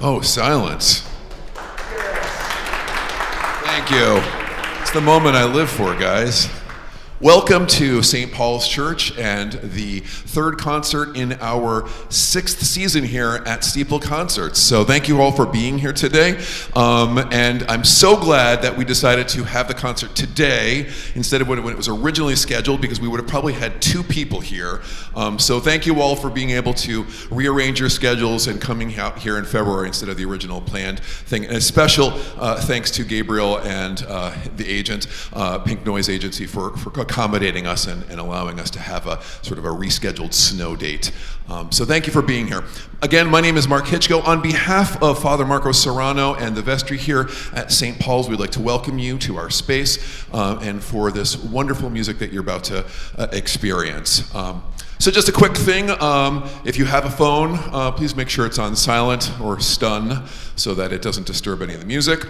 Oh, silence. Thank you. It's the moment I live for, guys. Welcome to St. Paul's Church and the third concert in our sixth season here at Steeple Concerts. So thank you all for being here today. And I'm so glad that we decided to have the concert today instead of when it was originally scheduled, because we would have probably had two people here. So thank you all for being able to rearrange your schedules and coming out here in February instead of the original planned thing. And a special thanks to Gabriel and the agent, Pink Noise Agency, for accommodating us and allowing us to have a sort of a rescheduled snow date. So thank you for being here. Again, my name is Mark Hyczko. On behalf of Father Marco Serrano and the vestry here at St. Paul's, we'd like to welcome you to our space and for this wonderful music that you're about to experience. So just a quick thing, if you have a phone, please make sure it's on silent or stun so that it doesn't disturb any of the music.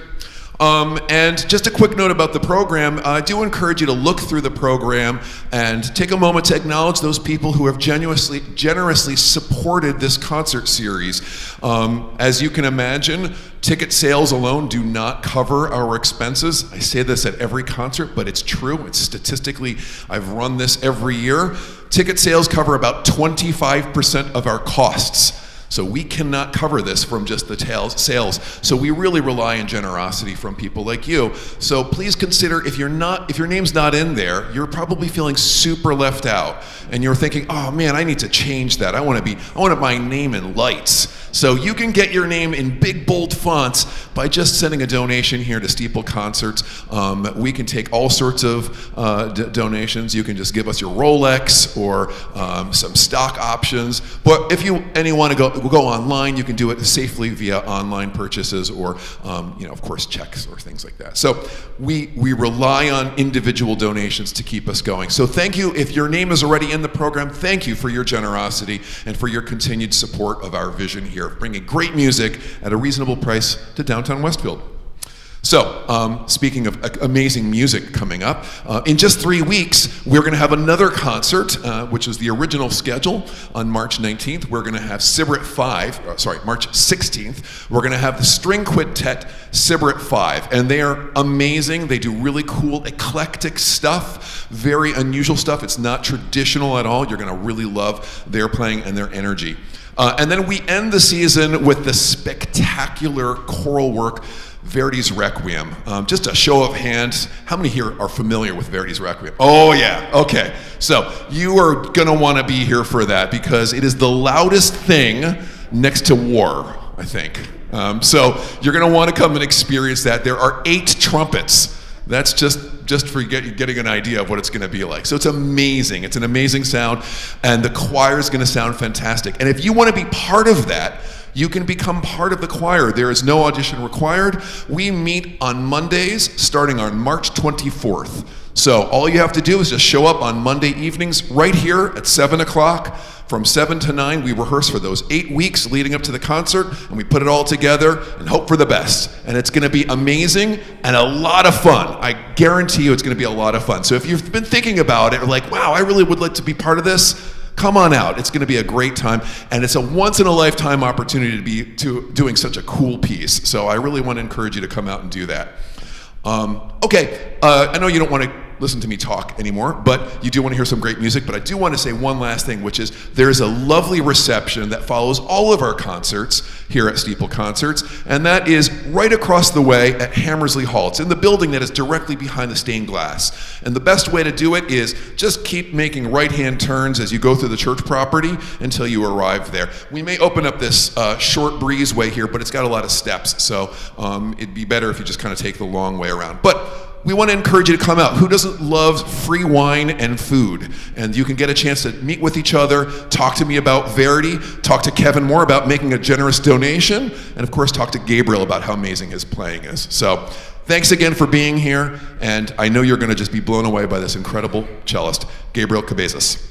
And just a quick note about the program, I do encourage you to look through the program and take a moment to acknowledge those people who have generously supported this concert series. As you can imagine, ticket sales alone do not cover our expenses. I say this at every concert, but it's true. It's statistically, I've run this every year. Ticket sales cover about 25% of our costs. So we cannot cover this from just the sales. So we really rely on generosity from people like you. So please consider, if your name's not in there, you're probably feeling super left out, and you're thinking, oh man, I need to change that. I want my name in lights. So you can get your name in big bold fonts by just sending a donation here to Steeple Concerts. We can take all sorts of donations. You can just give us your Rolex or some stock options. But if you want to go online, you can do it safely via online purchases or, of course, checks or things like that. So we rely on individual donations to keep us going. So thank you. If your name is already in the program, thank you for your generosity and for your continued support of our vision here of bringing great music at a reasonable price to downtown Westfield. So, speaking of amazing music coming up, in just 3 weeks, we're going to have another concert, which is the original schedule on March 19th. We're going to have March 16th. We're going to have the String Quintet Sibrit 5, and they are amazing. They do really cool, eclectic stuff, very unusual stuff. It's not traditional at all. You're going to really love their playing and their energy. And then we end the season with the spectacular choral work, Verdi's Requiem. Just a show of hands, how many here are familiar with Verdi's Requiem? Oh yeah, okay. So you are gonna wanna be here for that because it is the loudest thing next to war, I think. So you're gonna wanna come and experience that. There are 8 trumpets. That's just for getting an idea of what it's going to be like. So it's amazing. It's an amazing sound, and the choir is going to sound fantastic. And if you want to be part of that, you can become part of the choir. There is no audition required. We meet on Mondays starting on March 24th. So all you have to do is just show up on Monday evenings right here at 7 o'clock. From 7 to 9, we rehearse for those 8 weeks leading up to the concert, and we put it all together and hope for the best. And it's going to be amazing and a lot of fun. I guarantee you it's going to be a lot of fun. So if you've been thinking about it, or like, wow, I really would like to be part of this, come on out. It's going to be a great time, and it's a once-in-a-lifetime opportunity to be doing such a cool piece. So I really want to encourage you to come out and do that. I know you don't want to listen to me talk anymore, but you do want to hear some great music. But I do want to say one last thing, which is there's a lovely reception that follows all of our concerts here at Steeple Concerts, and that is right across the way at Hammersley Hall. It's in the building that is directly behind the stained glass. And the best way to do it is just keep making right-hand turns as you go through the church property until you arrive there. We may open up this short breezeway here, but it's got a lot of steps, so it'd be better if you just kind of take the long way around. But we want to encourage you to come out. Who doesn't love free wine and food? And you can get a chance to meet with each other, talk to me about Verdi, talk to Kevin more about making a generous donation, and of course talk to Gabriel about how amazing his playing is. So thanks again for being here, and I know you're going to just be blown away by this incredible cellist, Gabriel Cabezas.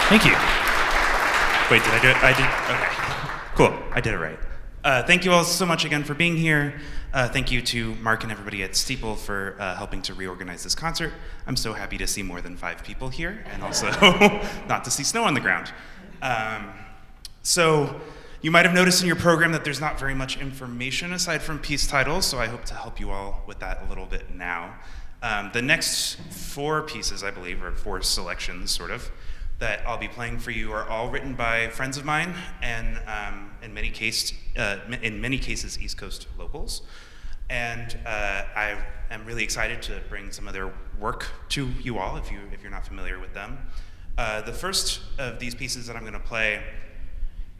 Thank you. Wait, did I do it? I did. Okay. Cool. I did it right. Thank you all so much again for being here. Thank you to Mark and everybody at Steeple for helping to reorganize this concert. I'm so happy to see more than 5 people here, and also not to see snow on the ground. So you might have noticed in your program that there's not very much information aside from piece titles, so I hope to help you all with that a little bit now. The next 4 pieces, I believe, or 4 selections, sort of, that I'll be playing for you are all written by friends of mine, and in many cases, East Coast locals. And I am really excited to bring some of their work to you all, if you're not familiar with them. The first of these pieces that I'm going to play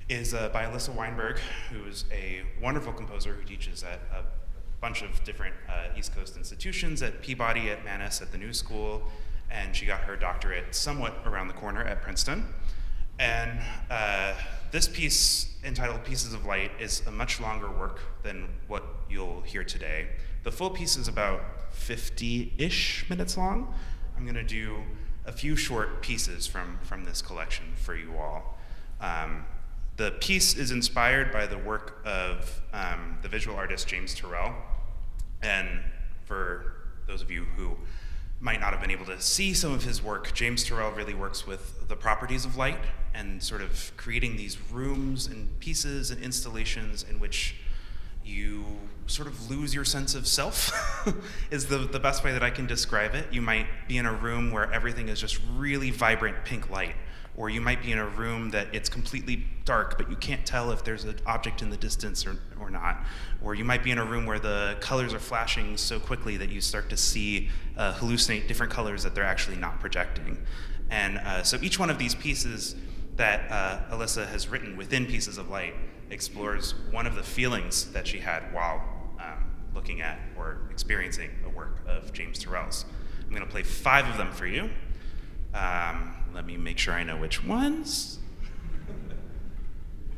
is by Alyssa Weinberg, who is a wonderful composer who teaches at a bunch of different East Coast institutions, at Peabody, at Manus, at the New School, and she got her doctorate somewhat around the corner at Princeton. And this piece, entitled Pieces of Light, is a much longer work than what you'll hear today. The full piece is about 50-ish minutes long. I'm gonna do a few short pieces from this collection for you all. The piece is inspired by the work of the visual artist James Turrell. And for those of you who might not have been able to see some of his work, James Turrell really works with the properties of light and sort of creating these rooms and pieces and installations in which you sort of lose your sense of self is the best way that I can describe it. You might be in a room where everything is just really vibrant pink light, or you might be in a room that it's completely dark, but you can't tell if there's an object in the distance or not. Or you might be in a room where the colors are flashing so quickly that you start to see, hallucinate different colors that they're actually not projecting. And so each one of these pieces that Alyssa has written within Pieces of Light explores one of the feelings that she had while looking at or experiencing the work of James Turrell's. I'm gonna play 5 of them for you. Let me make sure I know which ones.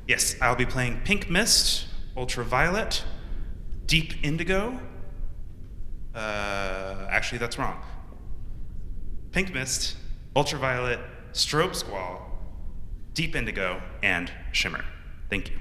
Yes, I'll be playing Pink Mist, Ultraviolet, Deep Indigo. Actually, that's wrong. Pink Mist, Ultraviolet, Strobe Squall, Deep Indigo, and Shimmer. Thank you.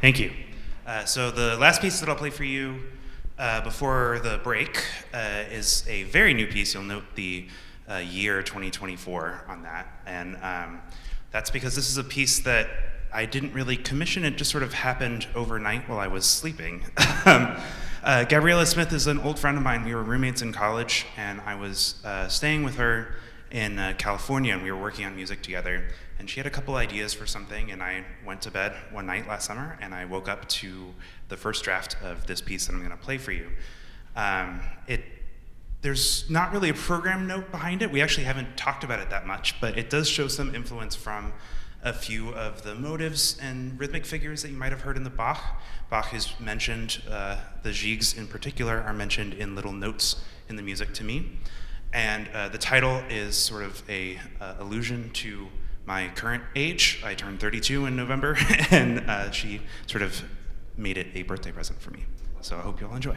Thank you. So the last piece that I'll play for you before the break is a very new piece. You'll note the year 2024 on that. And that's because this is a piece that I didn't really commission. It just sort of happened overnight while I was sleeping. Gabriella Smith is an old friend of mine. We were roommates in college, and I was staying with her in California, and we were working on music together. And she had a couple ideas for something, and I went to bed one night last summer, and I woke up to the first draft of this piece that I'm going to play for you. There's not really a program note behind it. We actually haven't talked about it that much, but it does show some influence from a few of the motives and rhythmic figures that you might have heard in the Bach. Bach is mentioned, the jigs in particular are mentioned in little notes in the music to me. And the title is sort of a allusion to my current age. I turned 32 in November, and she sort of made it a birthday present for me. So I hope you all enjoy.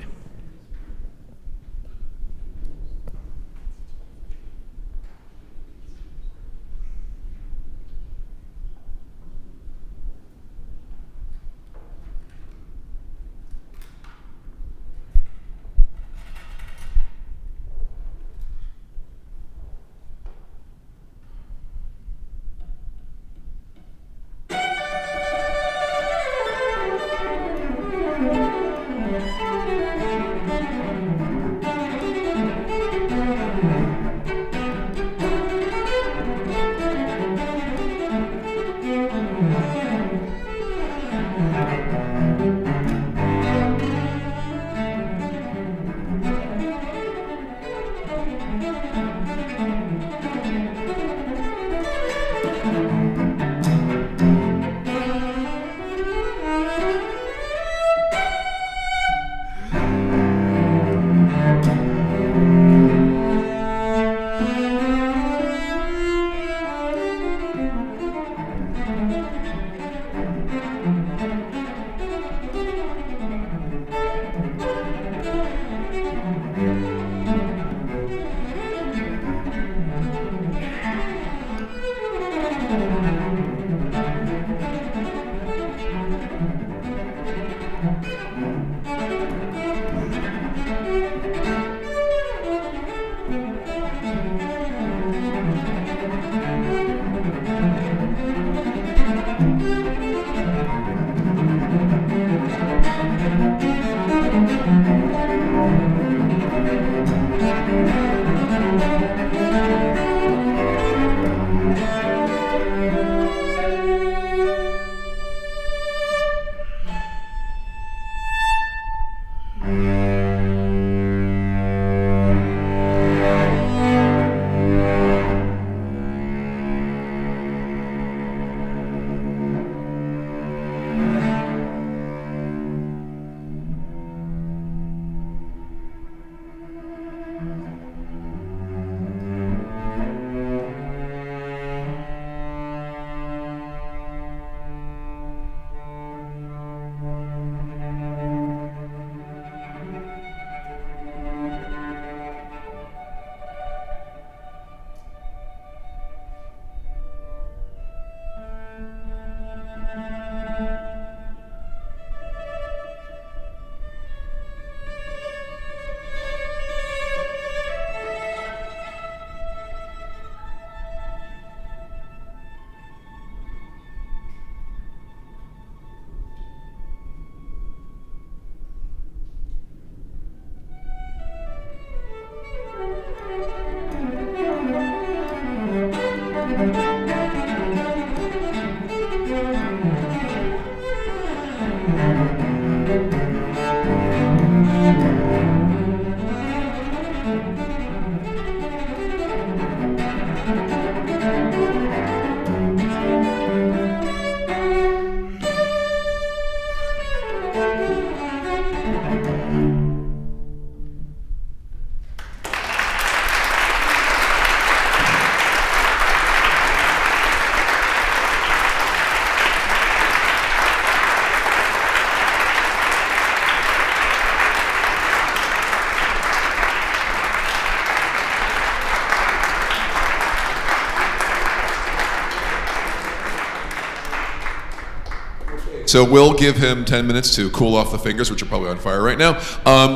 So we'll give him 10 minutes to cool off the fingers, which are probably on fire right now.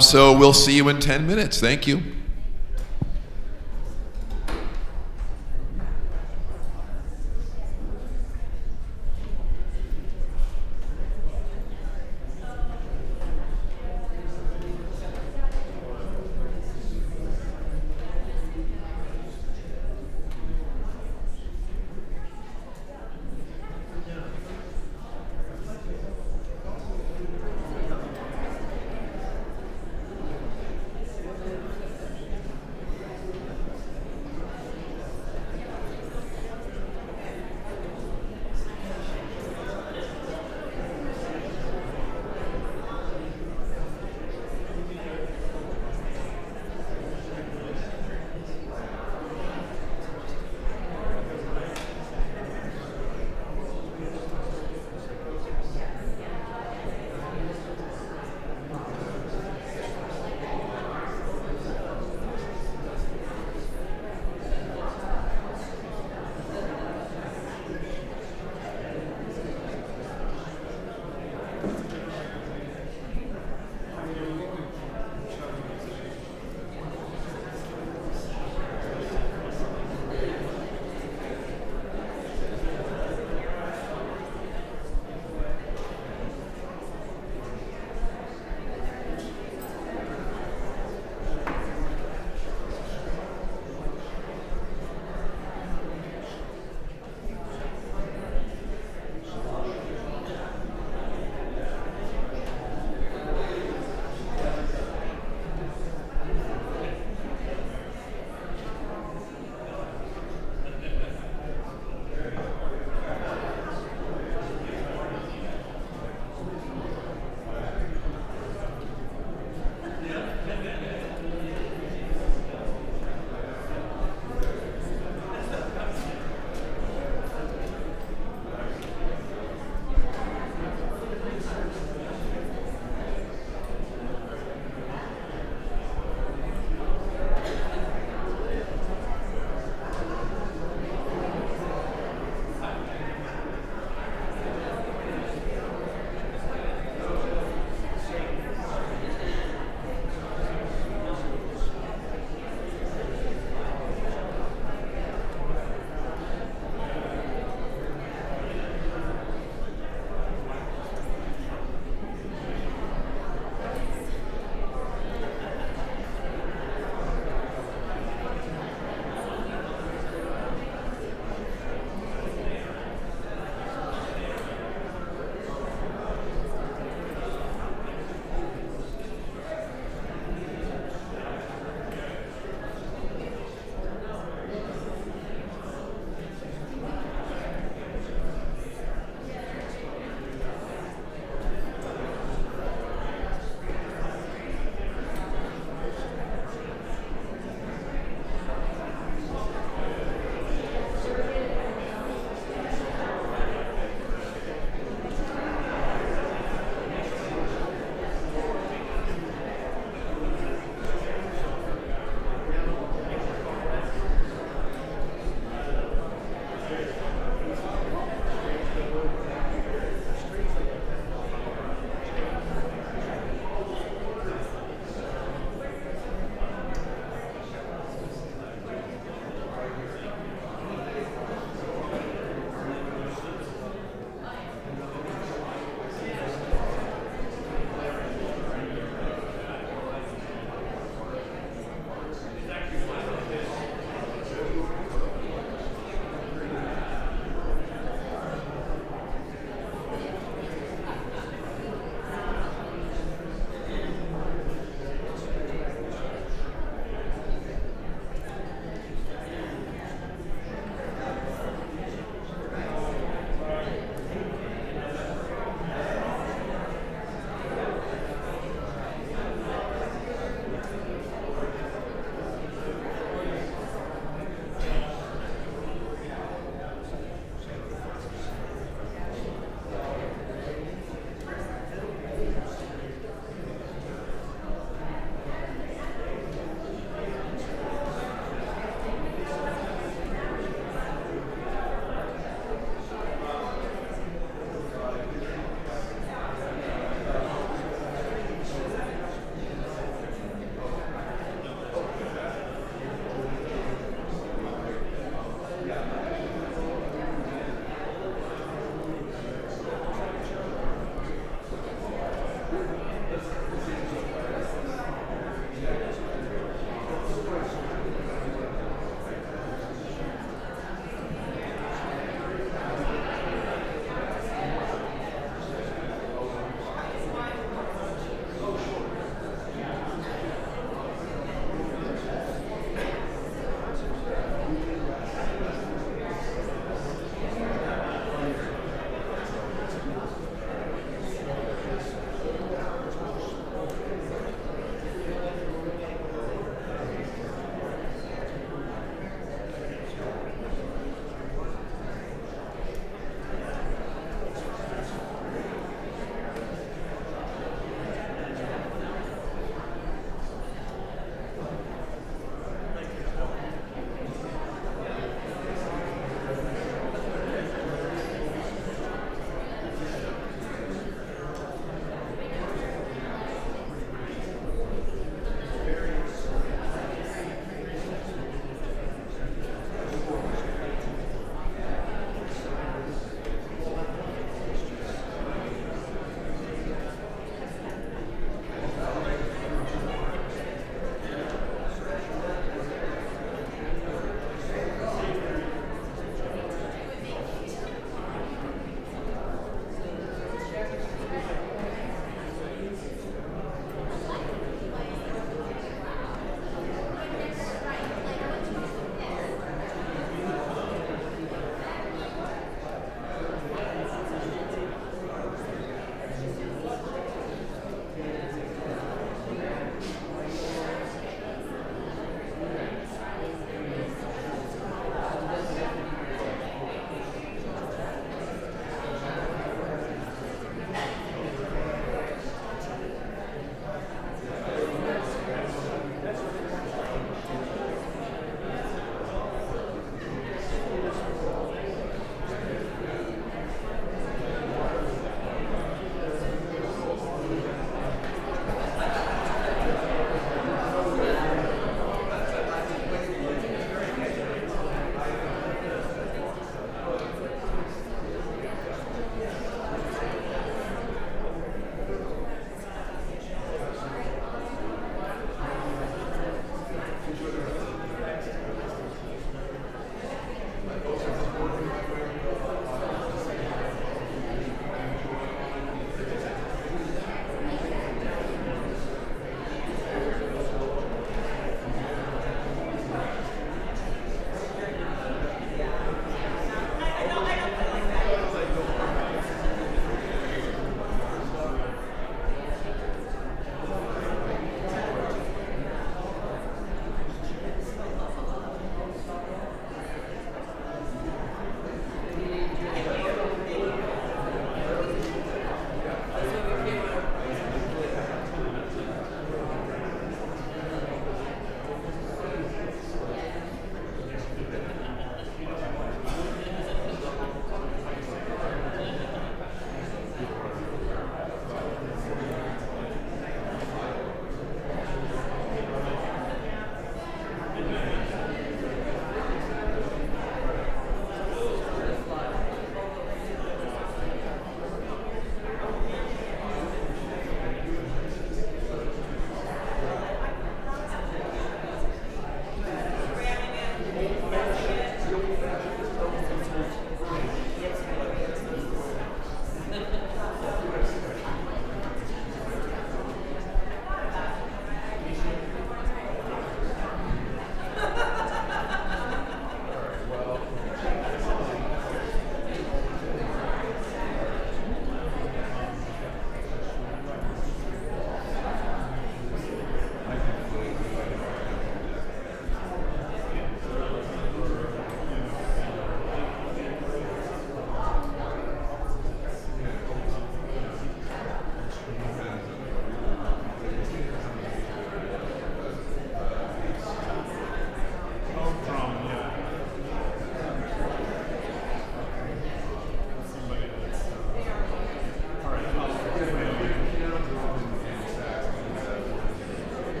So we'll see you in 10 minutes. Thank you.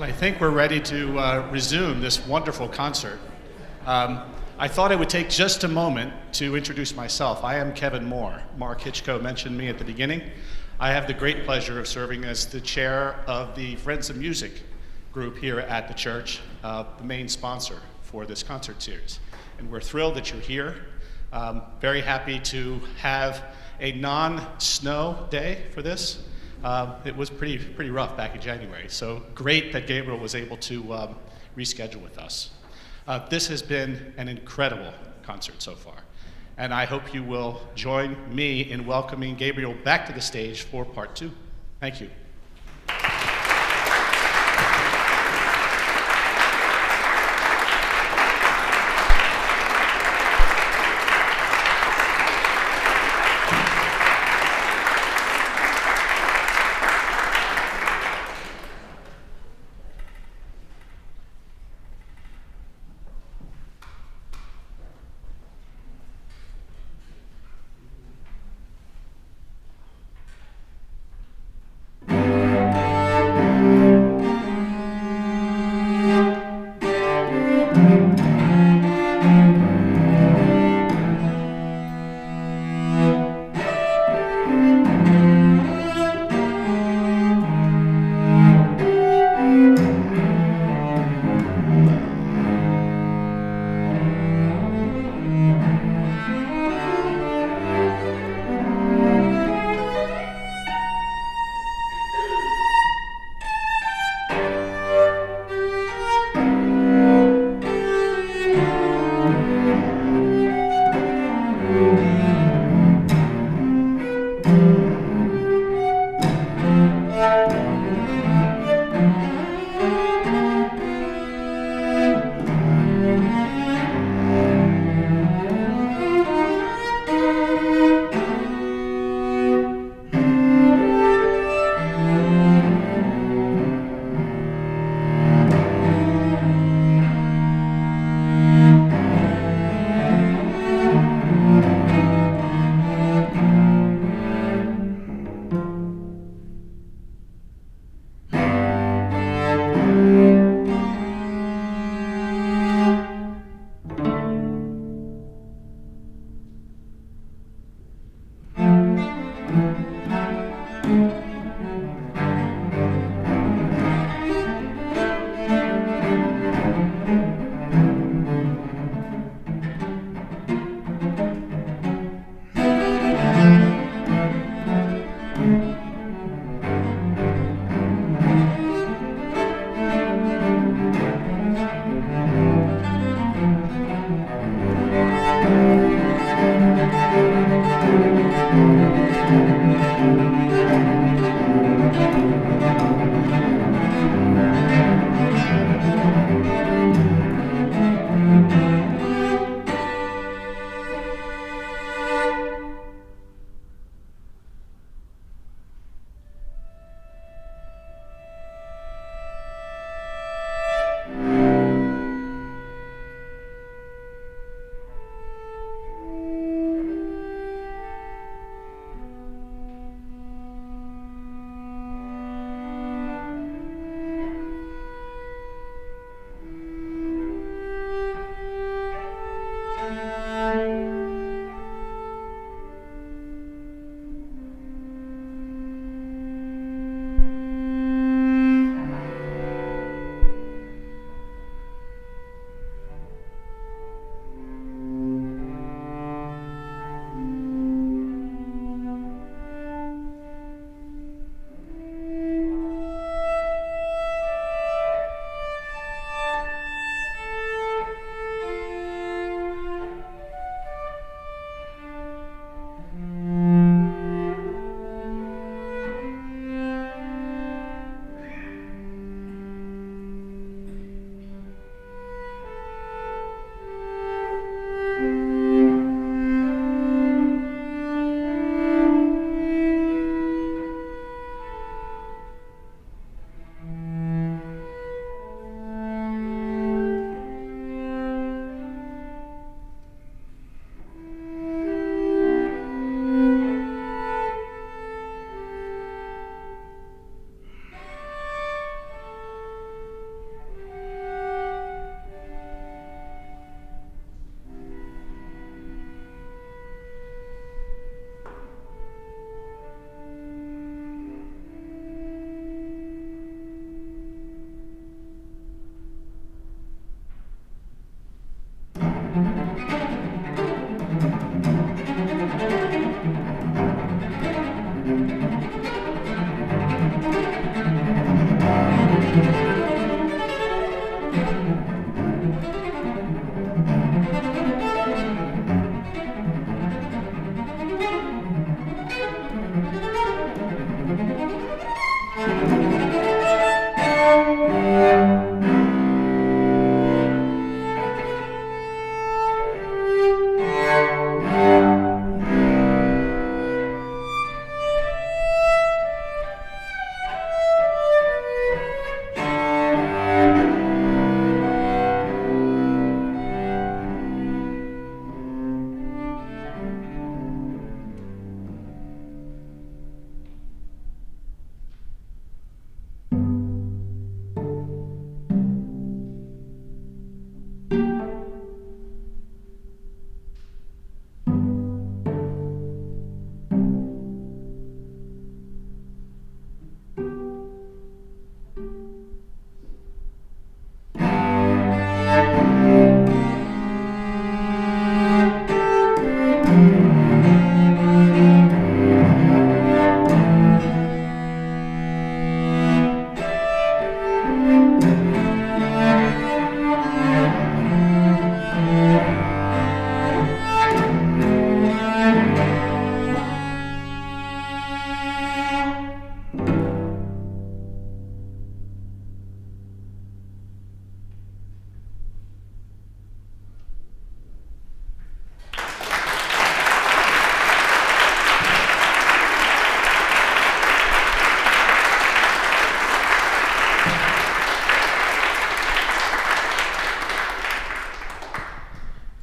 Well, I think we're ready to resume this wonderful concert. I thought it would take just a moment to introduce myself. I am Kevin Moore. Mark Hyczko mentioned me at the beginning. I have the great pleasure of serving as the chair of the Friends of Music group here at the church, the main sponsor for this concert series. And we're thrilled that you're here. Very happy to have a non-snow day for this. It was pretty rough back in January, so great that Gabriel was able to reschedule with us. This has been an incredible concert so far, and I hope you will join me in welcoming Gabriel back to the stage for part 2. Thank you.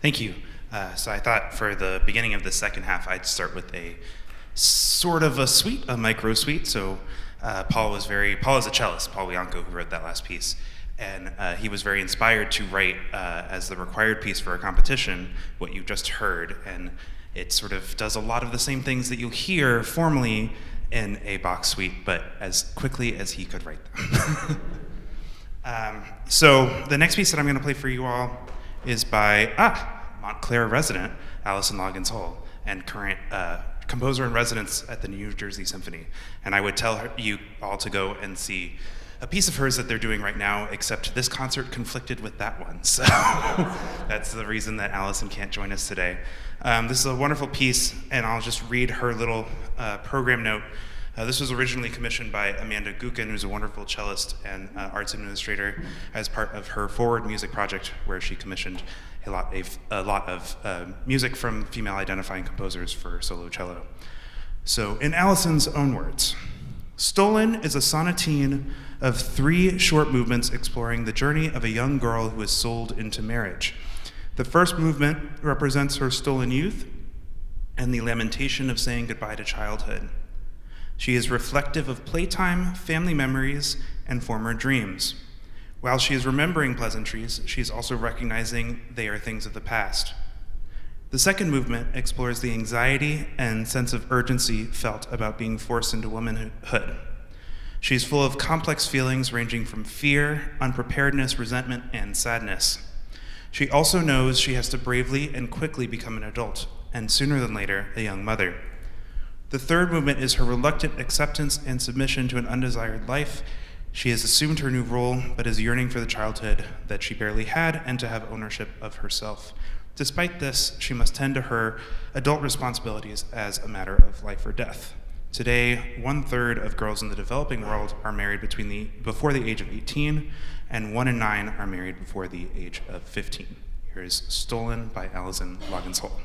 Thank you. So I thought for the beginning of the second half, I'd start with a sort of a suite, a micro suite. So Paul is a cellist, Paul Bianco, who wrote that last piece. And he was very inspired to write as the required piece for a competition what you just heard. And it sort of does a lot of the same things that you'll hear formally in a Bach suite, but as quickly as he could write them. So the next piece that I'm going to play for you all is by Montclair resident Alison Loggins Hull and current composer in residence at the New Jersey Symphony. And I would tell you all to go and see a piece of hers that they're doing right now, except this concert conflicted with that one. So that's the reason that Alison can't join us today. This is a wonderful piece, and I'll just read her little program note. This was originally commissioned by Amanda Gukin, who's a wonderful cellist and arts administrator, as part of her Forward Music project, where she commissioned a lot of music from female-identifying composers for solo cello. So, in Alison's own words, "Stolen is a sonatine of 3 short movements exploring the journey of a young girl who is sold into marriage. The first movement represents her stolen youth and the lamentation of saying goodbye to childhood. She is reflective of playtime, family memories, and former dreams. While she is remembering pleasantries, she is also recognizing they are things of the past. The second movement explores the anxiety and sense of urgency felt about being forced into womanhood. She is full of complex feelings ranging from fear, unpreparedness, resentment, and sadness. She also knows she has to bravely and quickly become an adult, and sooner than later, a young mother. The third movement is her reluctant acceptance and submission to an undesired life. She has assumed her new role, but is yearning for the childhood that she barely had and to have ownership of herself. Despite this, she must tend to her adult responsibilities as a matter of life or death. Today, 1/3 of girls in the developing world are married before the age of 18, and 1 in 9 are married before the age of 15. Here is Stolen by Alison Loggins Hull.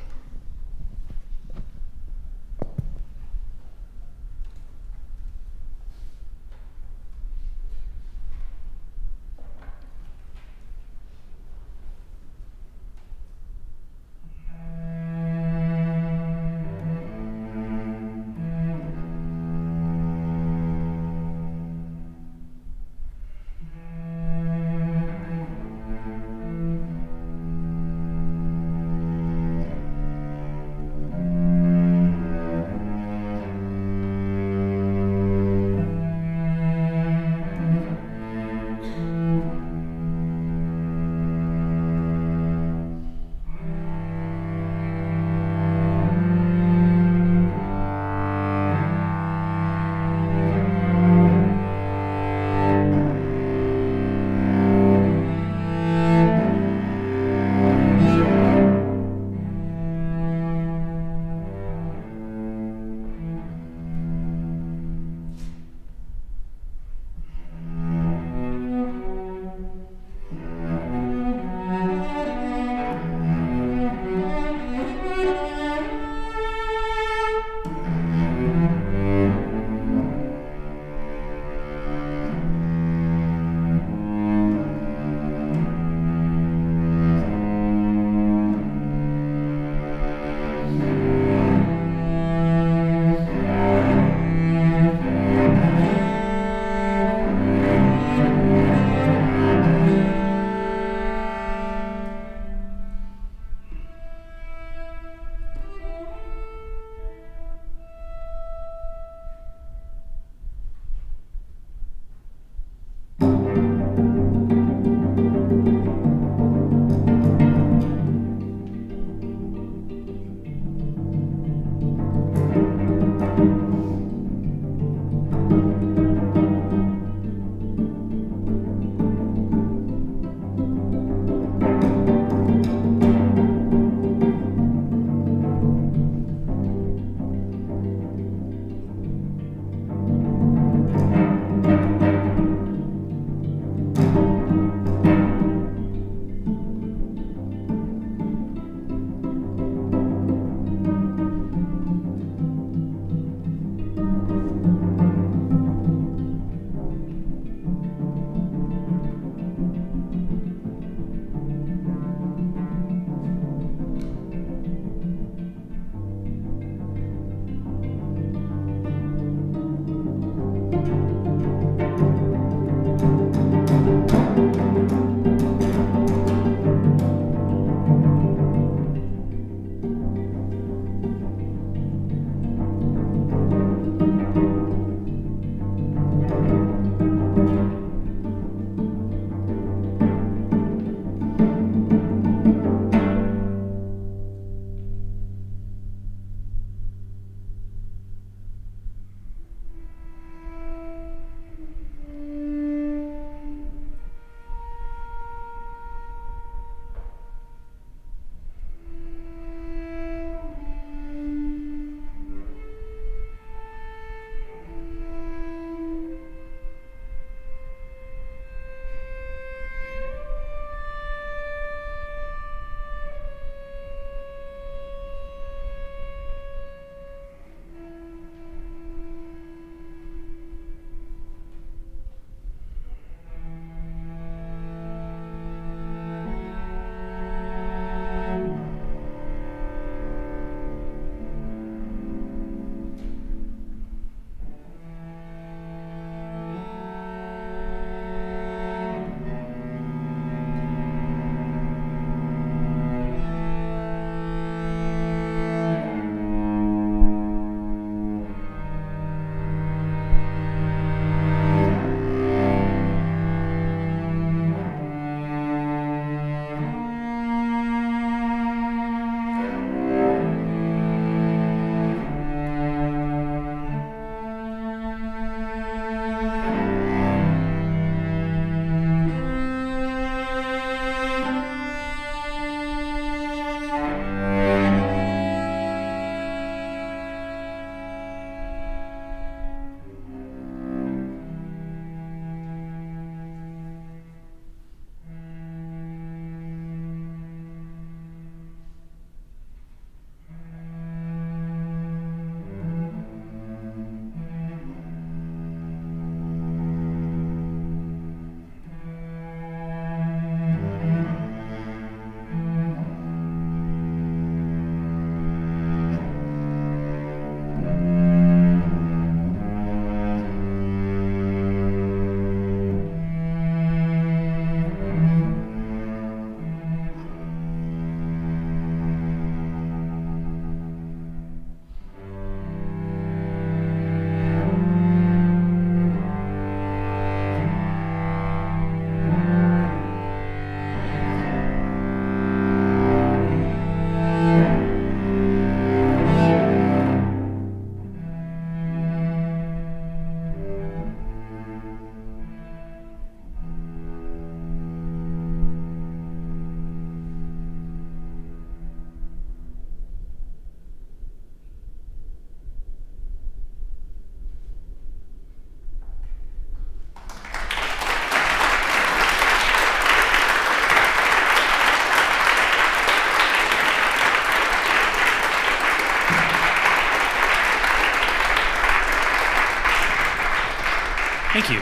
Thank you.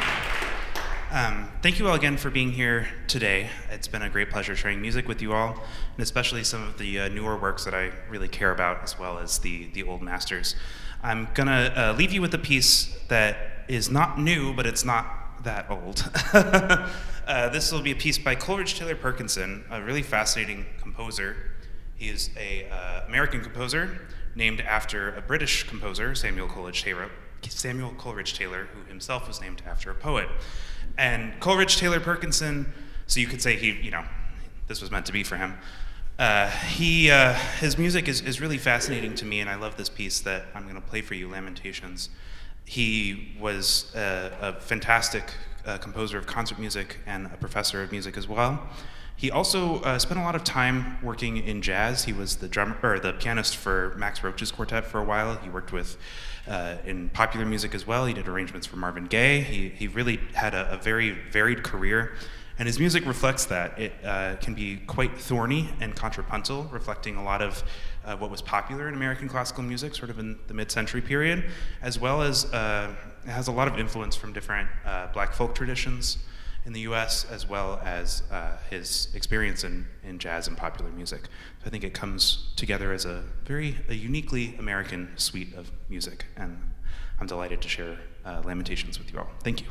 Thank you all again for being here today. It's been a great pleasure sharing music with you all, and especially some of the newer works that I really care about, as well as the old masters. I'm gonna leave you with a piece that is not new, but it's not that old. This will be a piece by Coleridge Taylor Perkinson, a really fascinating composer. He is an American composer named after a British composer, Samuel Coleridge Taylor, who himself was named after a poet. And Coleridge Taylor Perkinson, so you could say this was meant to be for him. His music is really fascinating to me, and I love this piece that I'm going to play for you, Lamentations. He was a fantastic composer of concert music and a professor of music as well. He also spent a lot of time working in jazz. He was the pianist for Max Roach's quartet for a while. He worked with in popular music as well. He did arrangements for Marvin Gaye. He really had a very varied career, and his music reflects that. It can be quite thorny and contrapuntal, reflecting a lot of what was popular in American classical music, sort of in the mid-century period, as well as it has a lot of influence from different black folk traditions in the US, as well as his experience in jazz and popular music. So I think it comes together as a uniquely American suite of music, and I'm delighted to share Lamentations with you all. Thank you.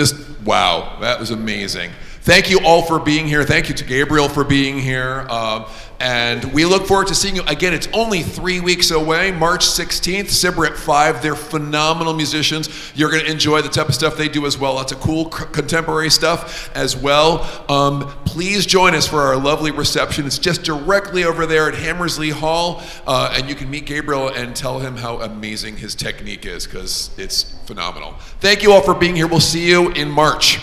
Just wow, that was amazing. Thank you all for being here. Thank you to Gabriel for being here. And we look forward to seeing you again. It's only 3 weeks away, March 16th, Sibber at 5. They're phenomenal musicians. You're going to enjoy the type of stuff they do as well. Lots of cool contemporary stuff as well. Please join us for our lovely reception. It's just directly over there at Hammersley Hall. And you can meet Gabriel and tell him how amazing his technique is, because it's phenomenal. Thank you all for being here. We'll see you in March.